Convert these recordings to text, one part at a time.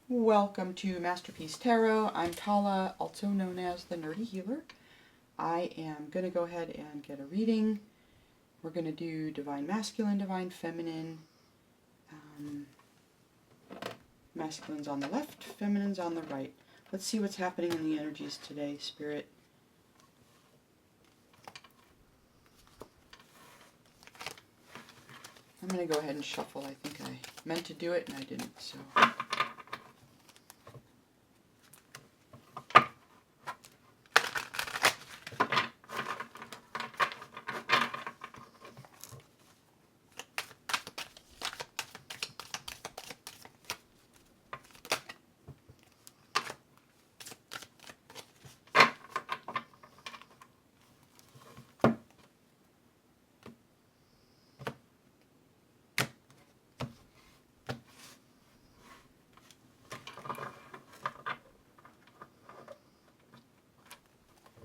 Welcome to Masterpiece Tarot. I'm Tala, also known as the Nerdy Healer. I am going to go ahead and get a reading. We're going to do Divine Masculine, Divine Feminine. Masculine's on the left, feminine's on the right. Let's see what's happening in the energies today, Spirit. I'm going to go ahead and shuffle. I think I meant to do it and I didn't, so...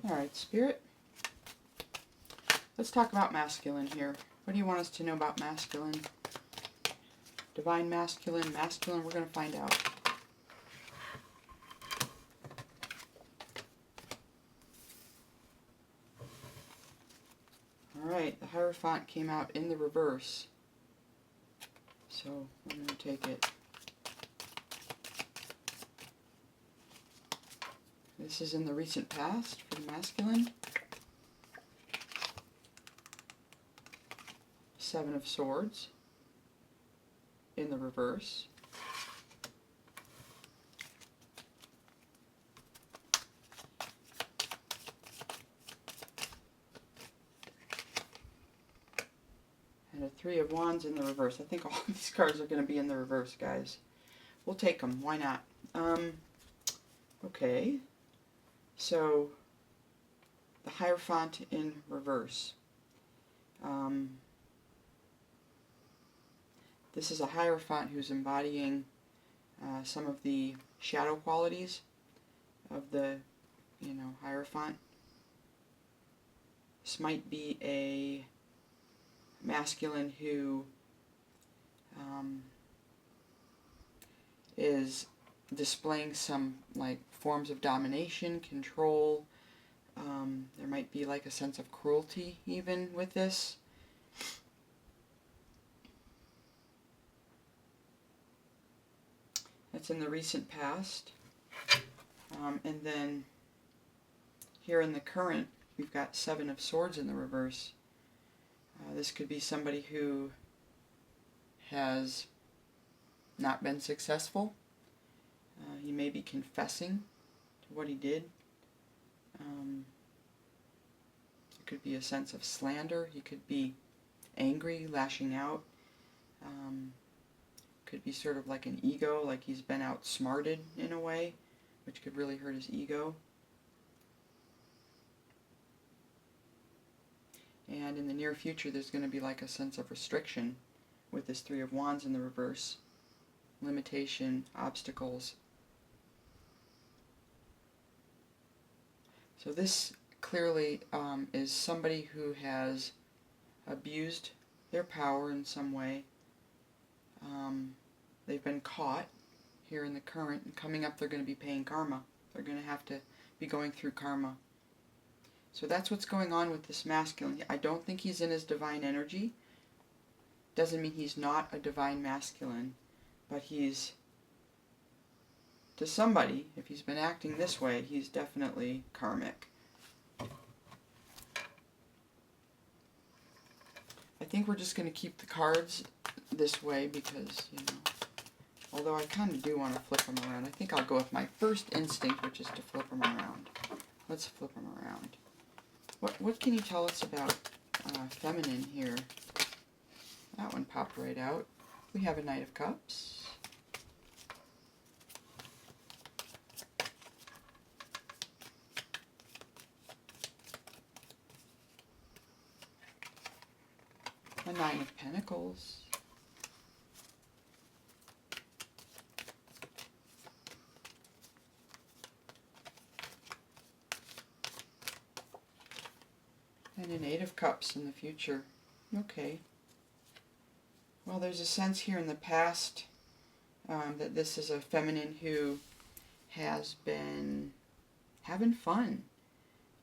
Alright, Spirit. Let's talk about masculine here. What do you want us to know about masculine? Divine masculine, masculine, we're going to find out. Alright, the Hierophant came out in the reverse. So, we're going to take it. This is in the recent past for the masculine. Seven of Swords in the reverse. And a Three of Wands in the reverse. I think all of these cards are going to be in the reverse, guys. We'll take them. Why not? Okay. So, the Hierophant in reverse. This is a Hierophant who's embodying some of the shadow qualities of the, Hierophant. This might be a masculine who is displaying some forms of domination, control. There might be a sense of cruelty even with this. That's in the recent past. And then here in the current, we've got Seven of Swords in the reverse. This could be somebody who has not been successful. He may be confessing to what he did. It could be a sense of slander. He could be angry, lashing out. Could be sort of like an ego, like he's been outsmarted in a way, which could really hurt his ego. And in the near future, there's going to be a sense of restriction with this Three of Wands in the reverse. Limitation, obstacles. So this clearly is somebody who has abused their power in some way. They've been caught here in the current, and coming up they're going to be paying karma. They're going to have to be going through karma. So that's what's going on with this masculine. I don't think he's in his divine energy. Doesn't mean he's not a divine masculine, but he's, to somebody, if he's been acting this way, he's definitely karmic. I think we're just going to keep the cards this way because, although I kind of do want to flip them around. I think I'll go with my first instinct, which is to flip them around. Let's flip them around. What can you tell us about feminine here? That one popped right out. We have a Knight of Cups. A Nine of Pentacles. And an Eight of Cups in the future. Okay. Well, there's a sense here in the past that this is a feminine who has been having fun,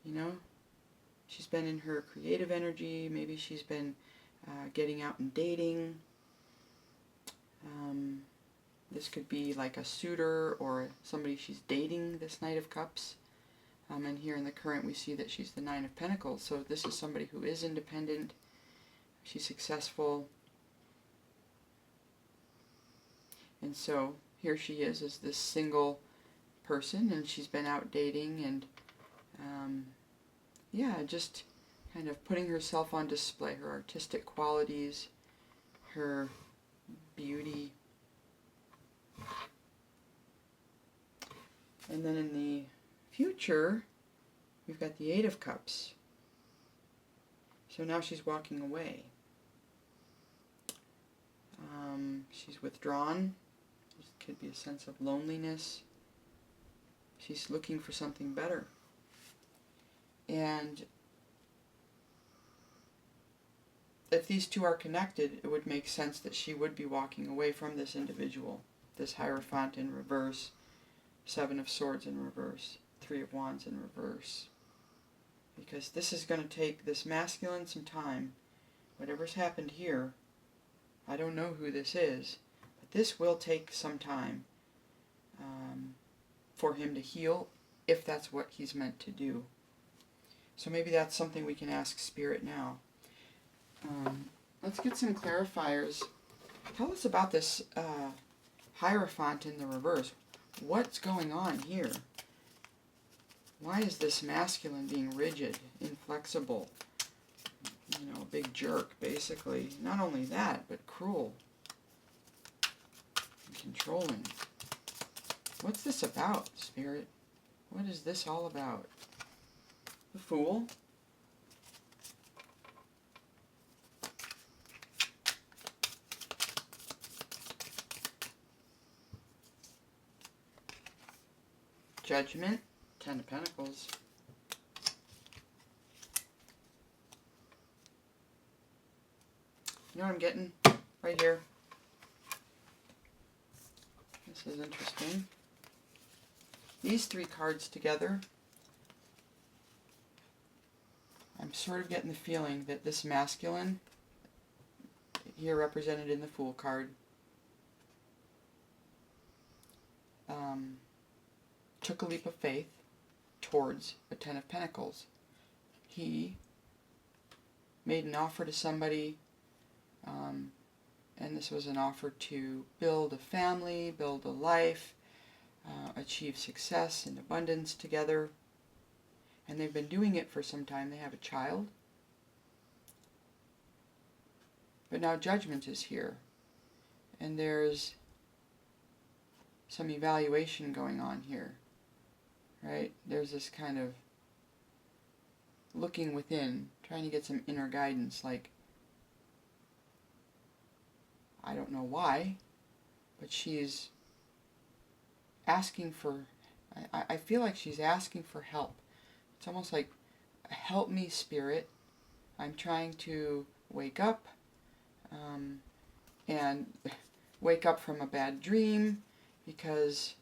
you know. She's been in her creative energy. Maybe she's been getting out and dating. This could be like a suitor or somebody she's dating, this Knight of Cups. And here in the current we see that she's the Nine of Pentacles. So this is somebody who is independent. She's successful. And so here she is as this single person, and she's been out dating and yeah, just kind of putting herself on display, her artistic qualities, her beauty. And then in the future, we've got the Eight of Cups. So now she's walking away. She's withdrawn. This could be a sense of loneliness. She's looking for something better. And if these two are connected, it would make sense that she would be walking away from this individual. This Hierophant in reverse, Seven of Swords in reverse, Three of Wands in reverse. Because this is going to take this masculine some time. Whatever's happened here, I don't know who this is, but this will take some time for him to heal, if that's what he's meant to do. So maybe that's something we can ask Spirit now. Let's get some clarifiers. Tell us about this Hierophant in the reverse. What's going on here? Why is this masculine being rigid, inflexible? You know, a big jerk, basically. Not only that, but cruel and controlling. What's this about, Spirit? What is this all about? The Fool? Judgment? Ten of Pentacles. You know what I'm getting? Right here. This is interesting. These three cards together, I'm sort of getting the feeling that this masculine, here represented in the Fool card, took a leap of faith towards a Ten of Pentacles. He made an offer to somebody, and this was an offer to build a family, build a life, achieve success and abundance together. And they've been doing it for some time. They have a child. But now Judgment is here. And there's some evaluation going on here. Right? There's this kind of looking within, trying to get some inner guidance, like, I don't know why, but she's asking for, I feel like she's asking for help. It's almost like, help me, Spirit. I'm trying to wake up, and wake up from a bad dream, because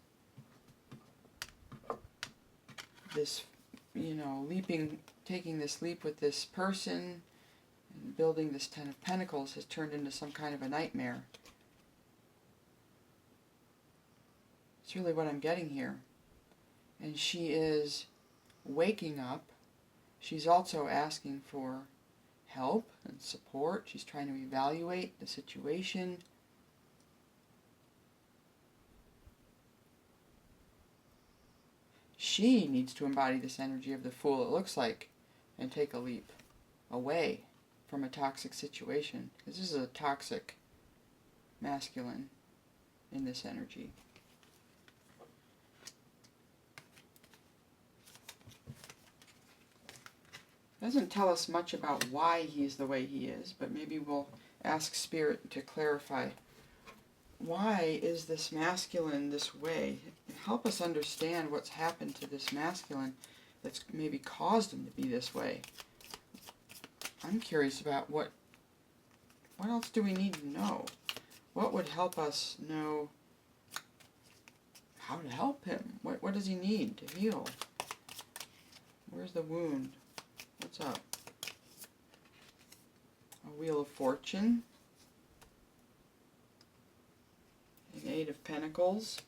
this, you know, taking this leap with this person and building this Ten of Pentacles has turned into some kind of a nightmare. It's really what I'm getting here. And she is waking up. She's also asking for help and support. She's trying to evaluate the situation. She needs to embody this energy of the Fool, it looks like, and take a leap away from a toxic situation. Because this is a toxic masculine in this energy. Doesn't tell us much about why he's the way he is, but maybe we'll ask Spirit to clarify. Why is this masculine this way? Help us understand what's happened to this masculine that's maybe caused him to be this way. I'm curious about what else do we need to know? What would help us know how to help him. What does he need to heal? Where's the wound? What's up? A Wheel of Fortune. An Eight of Pentacles.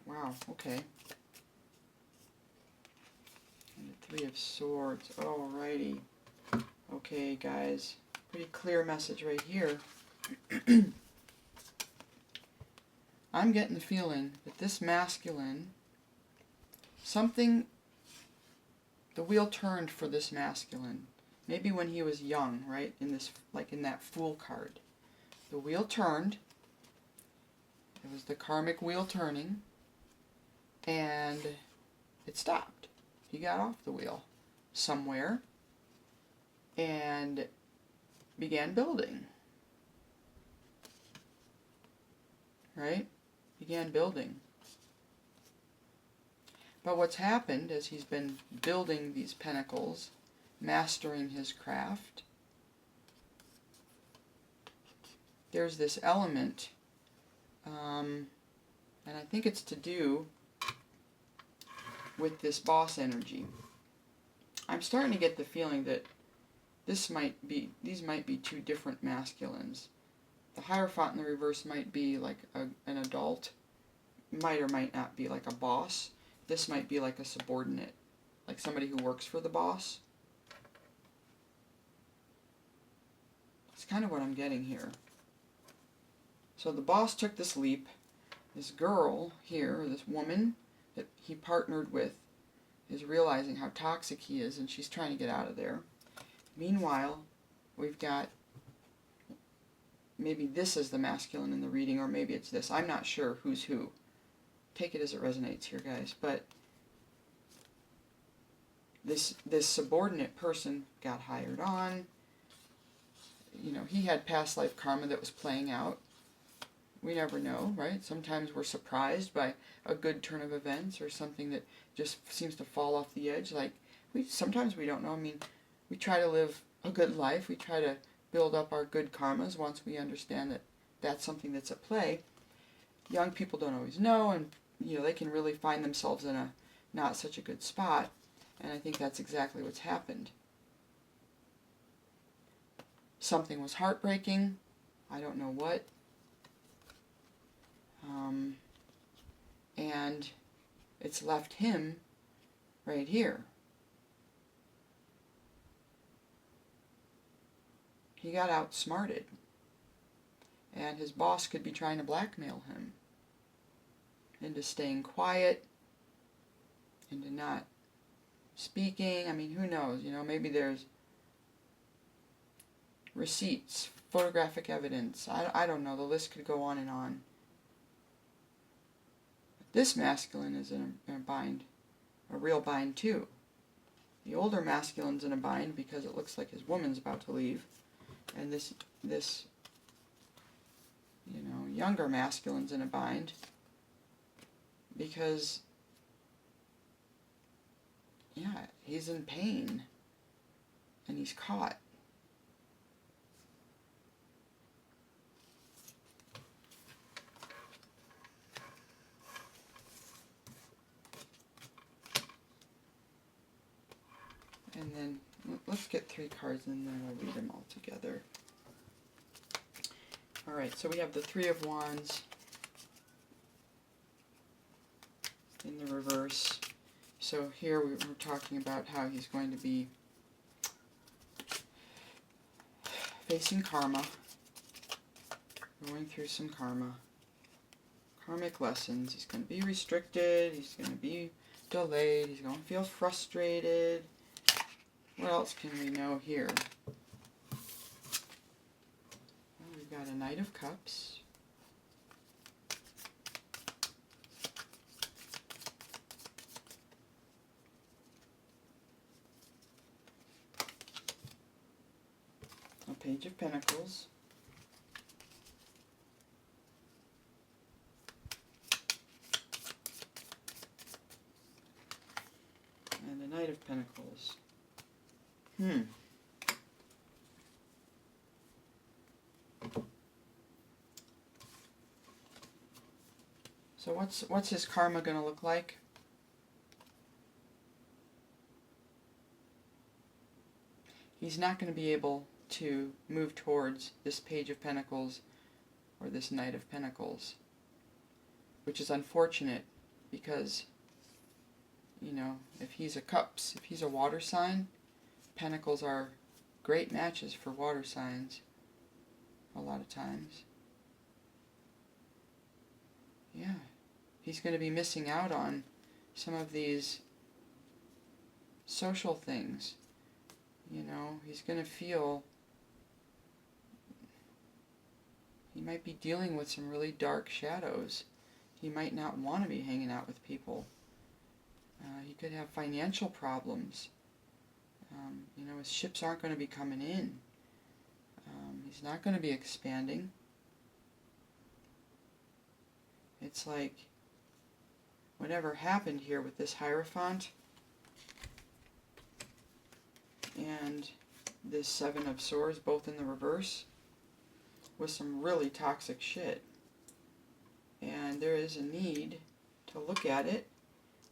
Wow, okay. And the Three of Swords. Alrighty. Okay, guys. Pretty clear message right here. I'm getting the feeling that this masculine, something, the wheel turned for this masculine. Maybe when he was young, right? In this, like in that Fool card. The wheel turned. It was the karmic wheel turning. And it stopped. He got off the wheel somewhere and began building. Right? Began building. But what's happened is he's been building these pentacles, mastering his craft. There's this element, and I think it's to do with this boss energy. I'm starting to get the feeling that these might be two different masculines. The Hierophant in the reverse might be like an adult, might or might not be like a boss. This might be like a subordinate, like somebody who works for the boss. It's kind of what I'm getting here. So the boss took this leap. This girl here, or this woman that he partnered with, is realizing how toxic he is, and she's trying to get out of there. Meanwhile, we've got, maybe this is the masculine in the reading, or maybe it's this. I'm not sure who's who. Take it as it resonates here, guys. But this subordinate person got hired on. You know, he had past life karma that was playing out. We never know, right? Sometimes we're surprised by a good turn of events or something that just seems to fall off the edge. Like, sometimes we don't know. I mean, we try to live a good life. We try to build up our good karmas once we understand that that's something that's at play. Young people don't always know, and you know, they can really find themselves in a not such a good spot, and I think that's exactly what's happened. Something was heartbreaking. I don't know what. And it's left him right here. He got outsmarted. And his boss could be trying to blackmail him into staying quiet, into not speaking. I mean, who knows? You know, maybe there's receipts, photographic evidence. I don't know. The list could go on and on. This masculine is in a bind, a real bind too. The older masculine's in a bind because it looks like his woman's about to leave, and this you know, younger masculine's in a bind because, yeah, he's in pain and he's caught. And then, let's get 3 cards and then we'll read them all together. Alright, so we have the Three of Wands in the reverse. So here we're talking about how he's going to be facing karma, going through some karma, karmic lessons. He's going to be restricted, he's going to be delayed, he's going to feel frustrated. What else can we know here? Well, we've got a Knight of Cups. A Page of Pentacles. And a Knight of Pentacles. So what's his karma going to look like? He's not going to be able to move towards this Page of Pentacles or this Knight of Pentacles, which is unfortunate because, you know, if he's a Cups, if he's a water sign, Pentacles are great matches for water signs a lot of times. Yeah, he's going to be missing out on some of these social things. You know, he's going to feel, he might be dealing with some really dark shadows. He might not want to be hanging out with people. He could have financial problems. You know, his ships aren't going to be coming in. He's not going to be expanding. It's like, whatever happened here with this Hierophant and this Seven of Swords, both in the reverse, was some really toxic shit. And there is a need to look at it,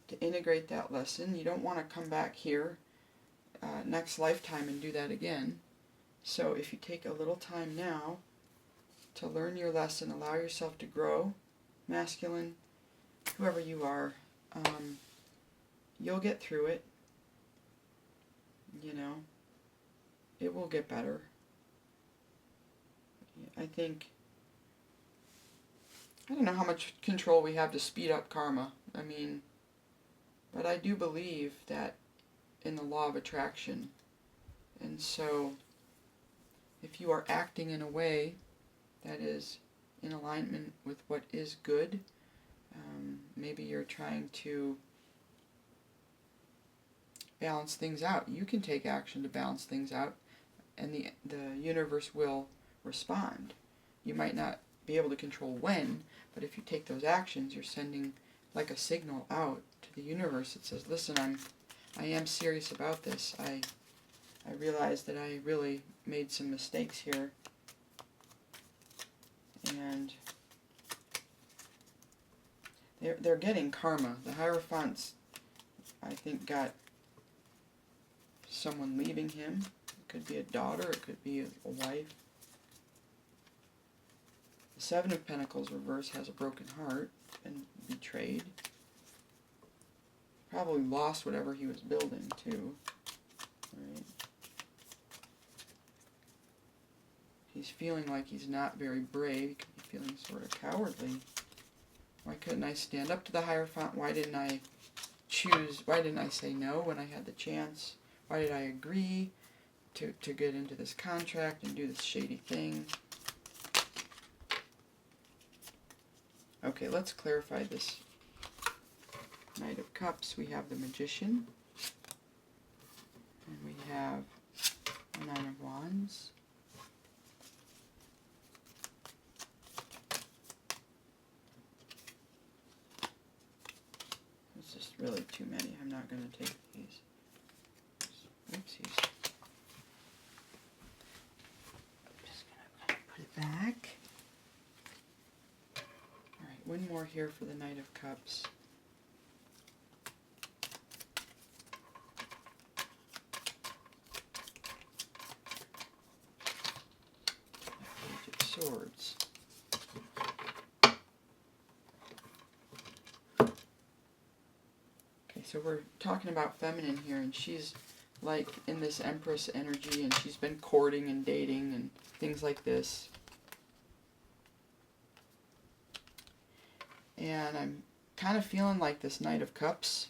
to integrate that lesson. You don't want to come back here next lifetime and do that again. So if you take a little time now to learn your lesson, allow yourself to grow, masculine, whoever you are, you'll get through it. You know, it will get better. I think, I don't know how much control we have to speed up karma. I mean, but I do believe that in the law of attraction. And so, if you are acting in a way that is in alignment with what is good, maybe you're trying to balance things out. You can take action to balance things out, and the universe will respond. You might not be able to control when, but if you take those actions, you're sending like a signal out to the universe that says, listen, I am serious about this. I realize that I really made some mistakes here, and they're getting karma. The Hierophants, I think, got someone leaving him. It could be a daughter, it could be a wife. The Seven of Pentacles reverse has a broken heart and betrayed. Probably lost whatever he was building too. Right? He's feeling like he's not very brave. He could be feeling sort of cowardly. Why couldn't I stand up to the Hierophant? Why didn't I choose? Why didn't I say no when I had the chance? Why did I agree to get into this contract and do this shady thing? Okay, let's clarify this Knight of Cups. We have the Magician, and we have the Nine of Wands. It's just really too many. I'm not going to take these. Oopsies. I'm just going to put it back. Alright, one more here for the Knight of Cups. Page of Swords. Okay, so we're talking about feminine here, and she's like in this Empress energy, and she's been courting and dating and things like this. And I'm kind of feeling like this Knight of Cups.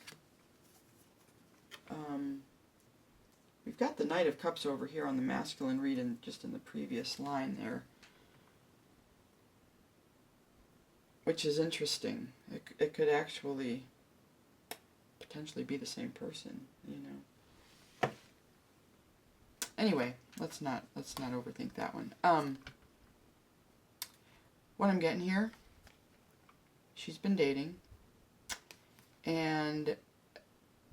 We've got the Knight of Cups over here on the masculine read, and just in the previous line there, which is interesting. It could actually potentially be the same person, you know. Anyway, let's not overthink that one. What I'm getting here, she's been dating, and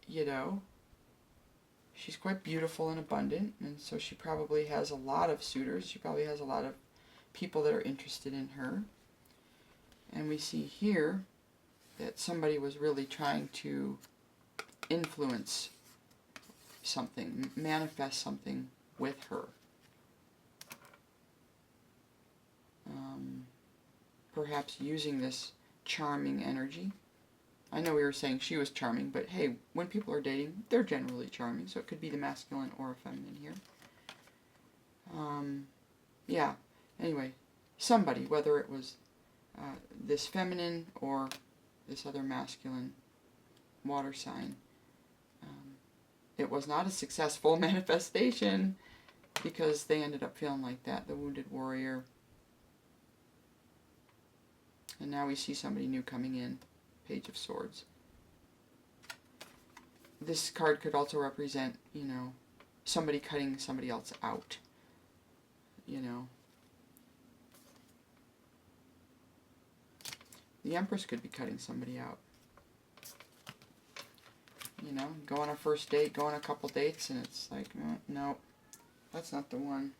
you know, she's quite beautiful and abundant, and so she probably has a lot of suitors. She probably has a lot of people that are interested in her. And we see here that somebody was really trying to influence something, manifest something with her. Perhaps using this charming energy. I know we were saying she was charming, but hey, when people are dating, they're generally charming, so it could be the masculine or a feminine here. Yeah, anyway, somebody, whether it was this feminine or this other masculine water sign, it was not a successful manifestation because they ended up feeling like that, the wounded warrior. And now we see somebody new coming in, Page of Swords. This card could also represent, you know, somebody cutting somebody else out, you know. The Empress could be cutting somebody out. You know, go on a first date, go on a couple dates, and it's like, no, that's not the one.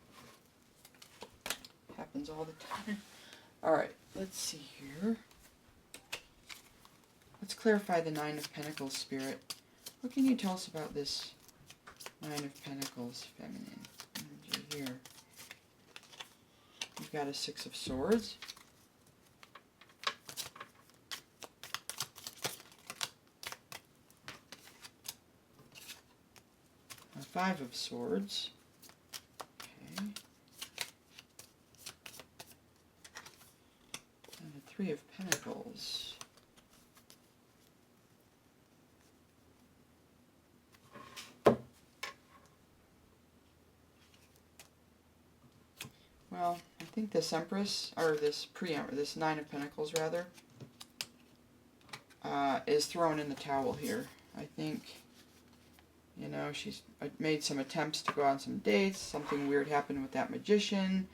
Happens all the time. Alright, let's see here. Let's clarify the Nine of Pentacles, Spirit. What can you tell us about this Nine of Pentacles feminine energy here? You've got a Six of Swords. A Five of Swords. Okay. And a Three of Pentacles. Well, I think this Empress, or this this Nine of Pentacles rather, is thrown in the towel here. I think, you know, she's made some attempts to go on some dates, something weird happened with that magician,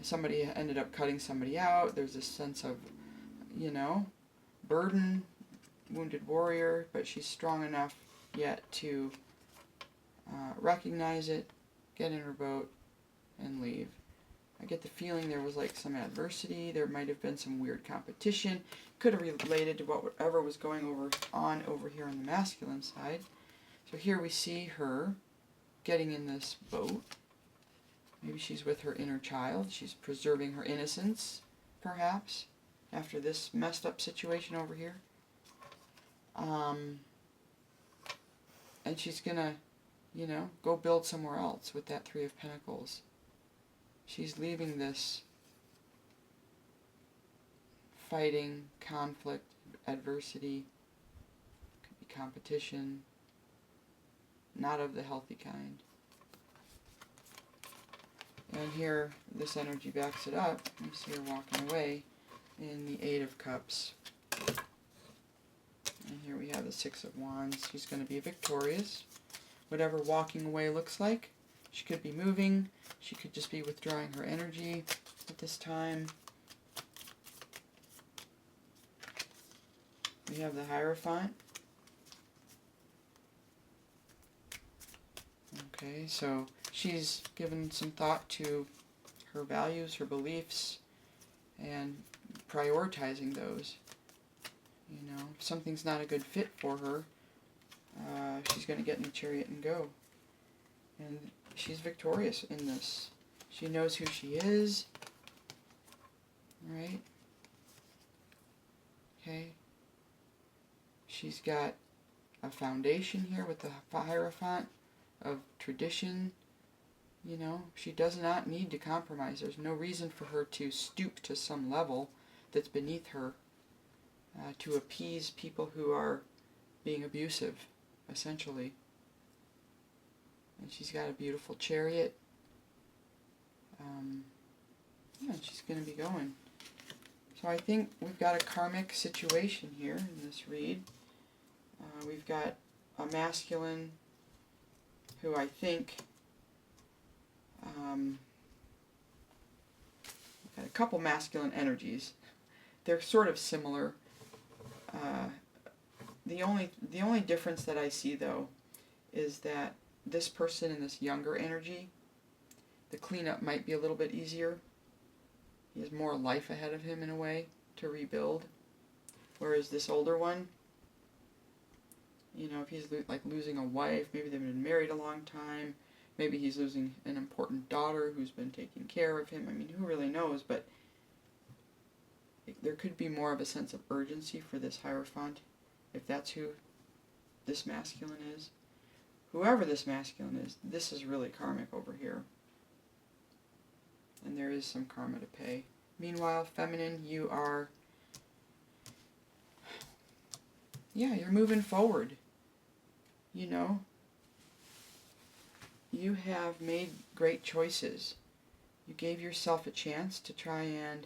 somebody ended up cutting somebody out, there's this sense of, you know, burden, wounded warrior, but she's strong enough yet to recognize it, get in her boat, and leave. I get the feeling there was like some adversity, there might have been some weird competition, could have related to whatever was going on over here on the masculine side. So here we see her getting in this boat. Maybe she's with her inner child, she's preserving her innocence, perhaps, after this messed up situation over here. And she's gonna, you know, go build somewhere else with that Three of Pentacles. She's leaving this fighting, conflict, adversity, could be competition, not of the healthy kind. And here, this energy backs it up. You see her walking away in the Eight of Cups. And here we have the Six of Wands. She's going to be victorious. Whatever walking away looks like. She could be moving. She could just be withdrawing her energy at this time. We have the Hierophant. Okay, so she's given some thought to her values, her beliefs, and prioritizing those. You know, if something's not a good fit for her, she's going to get in the chariot and go. And she's victorious in this. She knows who she is. Right? Okay. She's got a foundation here with the Hierophant of tradition. You know, she does not need to compromise. There's no reason for her to stoop to some level that's beneath her to appease people who are being abusive, essentially. And she's got a beautiful chariot. Yeah, she's going to be going. So I think we've got a karmic situation here in this read. We've got a masculine who I think we've got a couple masculine energies. They're sort of similar. The only difference that I see, though, is that this person in this younger energy, the cleanup might be a little bit easier. He has more life ahead of him in a way to rebuild. Whereas this older one, you know, if he's like losing a wife, maybe they've been married a long time, maybe he's losing an important daughter who's been taking care of him. I mean, who really knows? But there could be more of a sense of urgency for this Hierophant, if that's who this masculine is. Whoever this masculine is, this is really karmic over here. And there is some karma to pay. Meanwhile, feminine, you are, yeah, you're moving forward. You know, you have made great choices. You gave yourself a chance to try and,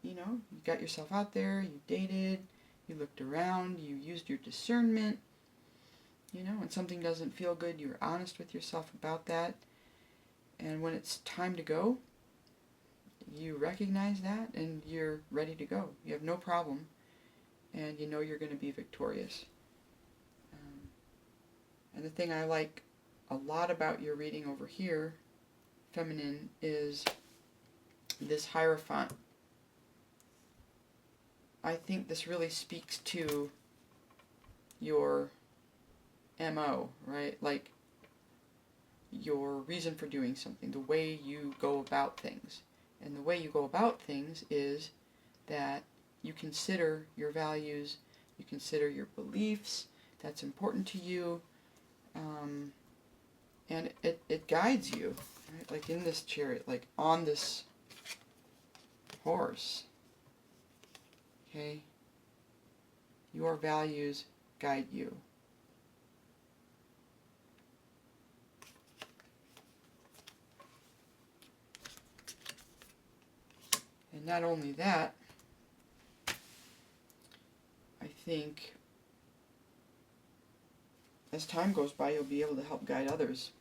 you know, you got yourself out there, you dated, you looked around, you used your discernment. You know, when something doesn't feel good, you're honest with yourself about that. And when it's time to go, you recognize that and you're ready to go. You have no problem. And you know you're going to be victorious. And the thing I like a lot about your reading over here, feminine, is this Hierophant. I think this really speaks to your MO, right? Like your reason for doing something, the way you go about things. And the way you go about things is that you consider your values, you consider your beliefs, that's important to you, and it guides you, right? Like in this chariot, like on this horse, okay? Your values guide you. And not only that, I think as time goes by, you'll be able to help guide others.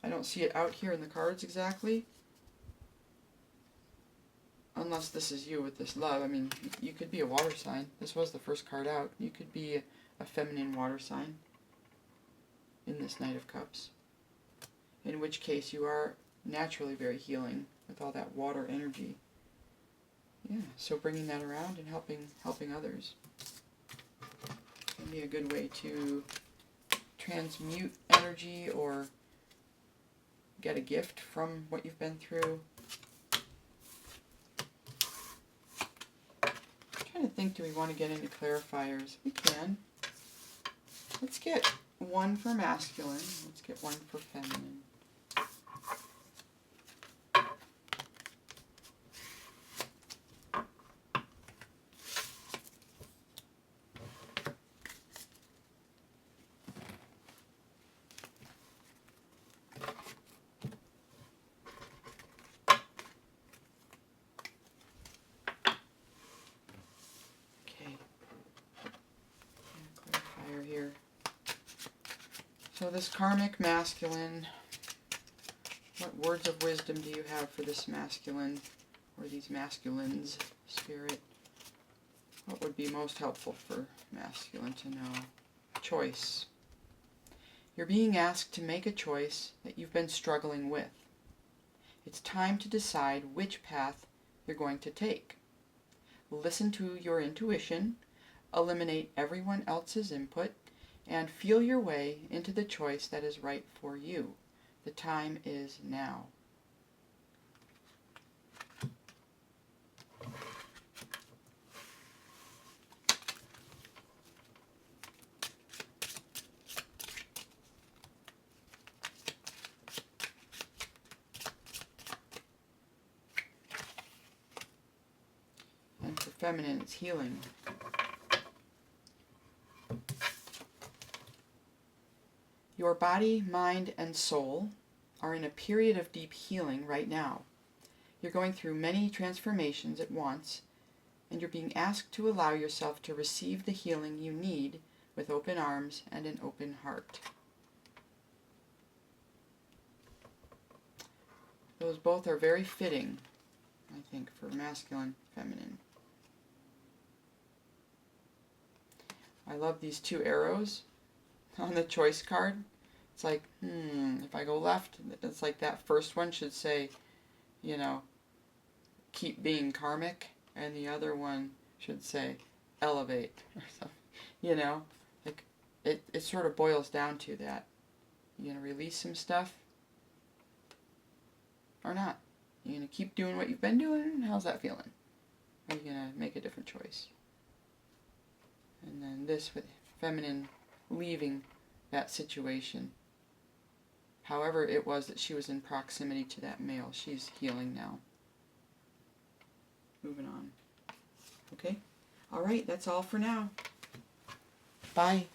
I don't see it out here in the cards exactly, unless this is you with this love. I mean, you could be a water sign. This was the first card out. You could be a feminine water sign in this Knight of Cups, in which case you are naturally very healing with all that water energy. Yeah, so bringing that around and helping others can be a good way to transmute energy or get a gift from what you've been through. I'm trying to think, do we want to get into clarifiers? We can. Let's get one for masculine. Let's get one for feminine. Here. So this karmic masculine, what words of wisdom do you have for this masculine, or these masculines, spirit? What would be most helpful for masculine to know? Choice. You're being asked to make a choice that you've been struggling with. It's time to decide which path you're going to take. Listen to your intuition, eliminate everyone else's input, and feel your way into the choice that is right for you. The time is now. And for feminine, it's healing. Your body, mind, and soul are in a period of deep healing right now. You're going through many transformations at once, and you're being asked to allow yourself to receive the healing you need with open arms and an open heart. Those both are very fitting, I think, for masculine, feminine. I love these two arrows on the choice card. It's like, if I go left, it's like that first one should say, you know, keep being karmic, and the other one should say, elevate or something, you know, like it sort of boils down to that. You gonna release some stuff or not? You gonna keep doing what you've been doing? How's that feeling? Are you gonna make a different choice? And then this with feminine leaving that situation. However it was that she was in proximity to that male, she's healing now. Moving on. Okay? Alright, that's all for now. Bye.